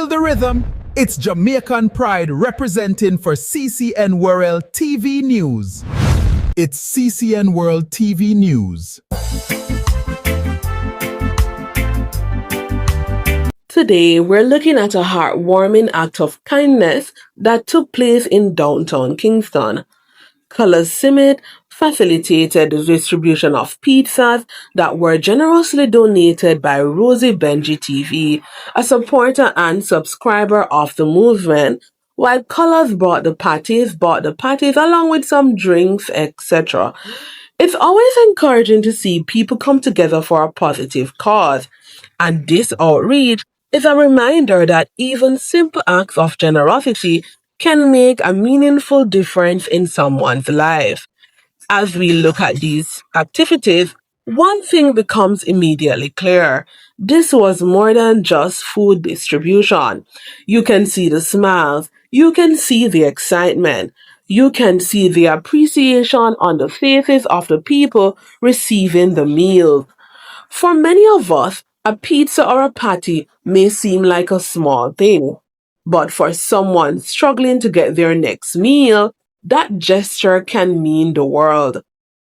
Feel the rhythm? It's Jamaican pride representing for CCN World TV News. It's CCN World TV News. Today, we're looking at a heartwarming act of kindness that took place in downtown Kingston. Colaz Smith facilitated the distribution of pizzas that were generously donated by Rosie Benji TV, a supporter and subscriber of the movement, while Colaz bought the patties along with some drinks, etc. It's always encouraging to see people come together for a positive cause, and this outreach is a reminder that even simple acts of generosity can make a meaningful difference in someone's life. As we look at these activities, one thing becomes immediately clear. This was more than just food distribution. You can see the smiles, you can see the excitement, you can see the appreciation on the faces of the people receiving the meal. For many of us, a pizza or a patty may seem like a small thing, but for someone struggling to get their next meal, that gesture can mean the world.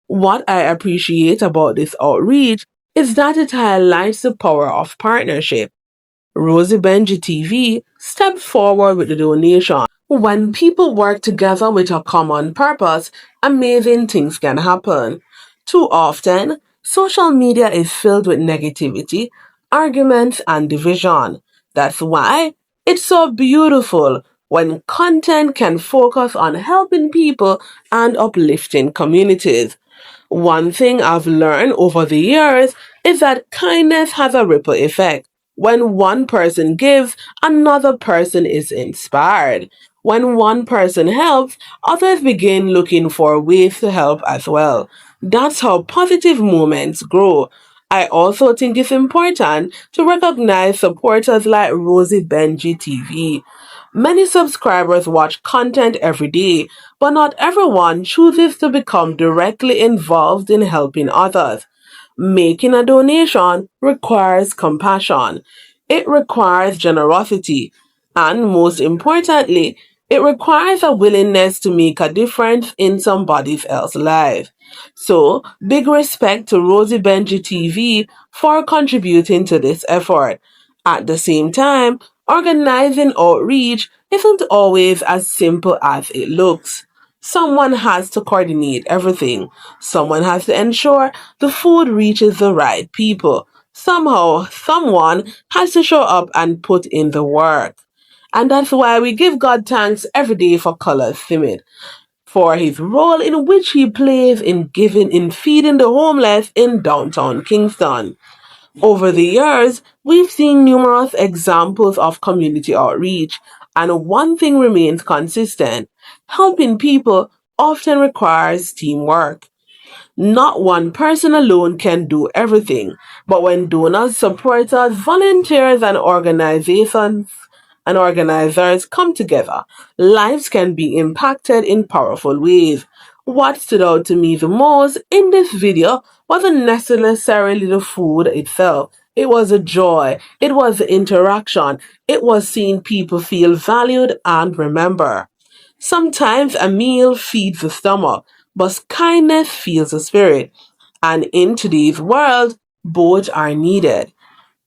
What I appreciate about this outreach is that it highlights the power of partnership. Rosie Benji TV stepped forward with the donation. When people work together with a common purpose, amazing things can happen. Too often, social media is filled with negativity, arguments, and division. That's why it's so beautiful when content can focus on helping people and uplifting communities. One thing I've learned over the years is that kindness has a ripple effect. When one person gives, another person is inspired. When one person helps, others begin looking for ways to help as well. That's how positive moments grow. I also think it's important to recognize supporters like Rosie Benji TV. Many subscribers watch content every day, but not everyone chooses to become directly involved in helping others. Making a donation requires compassion. It requires generosity. And most importantly, it requires a willingness to make a difference in somebody else's life. So, big respect to Rosie Benji TV for contributing to this effort. At the same time, organizing outreach isn't always as simple as it looks. Someone has to coordinate everything. Someone has to ensure the food reaches the right people. Somehow, someone has to show up and put in the work. And that's why we give God thanks every day for Colaz Smith, for his role in which he plays in feeding the homeless in downtown Kingston. Over the years, we've seen numerous examples of community outreach, and one thing remains consistent. Helping people often requires teamwork. Not one person alone can do everything, but when donors, supporters, volunteers, and organizers come together, lives can be impacted in powerful ways. What stood out to me the most in this video wasn't necessarily the food itself. It was the joy, it was the interaction, it was seeing people feel valued and remember. Sometimes a meal feeds the stomach, but kindness feeds the spirit. And in today's world, both are needed.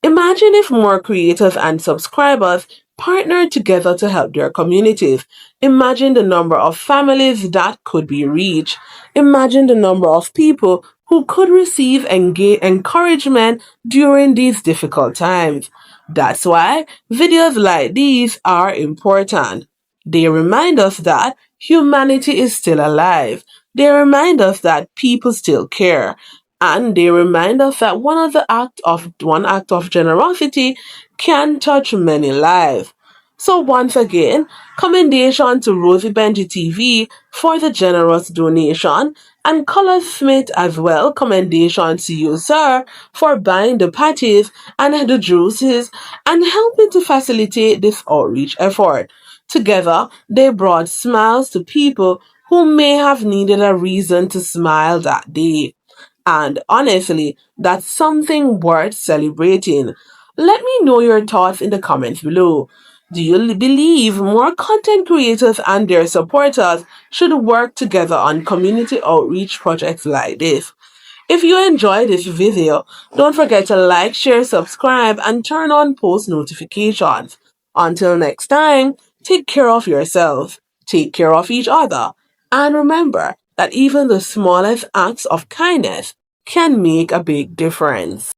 Imagine if more creators and subscribers partnered together to help their communities. Imagine the number of families that could be reached. Imagine the number of people who could receive encouragement during these difficult times. That's why videos like these are important. They remind us that humanity is still alive. They remind us that people still care. And they remind us that one act of generosity can touch many lives. So once again, commendation to Rosie Benji TV for the generous donation, and Colaz Smith as well, commendation to you, sir, for buying the patties and the juices and helping to facilitate this outreach effort. Together, they brought smiles to people who may have needed a reason to smile that day. And honestly, that's something worth celebrating. Let me know your thoughts in the comments below. Do you believe more content creators and their supporters should work together on community outreach projects like this? If you enjoyed this video, don't forget to like, share, subscribe, and turn on post notifications. Until next time, take care of yourself, take care of each other, and remember that even the smallest acts of kindness can make a big difference.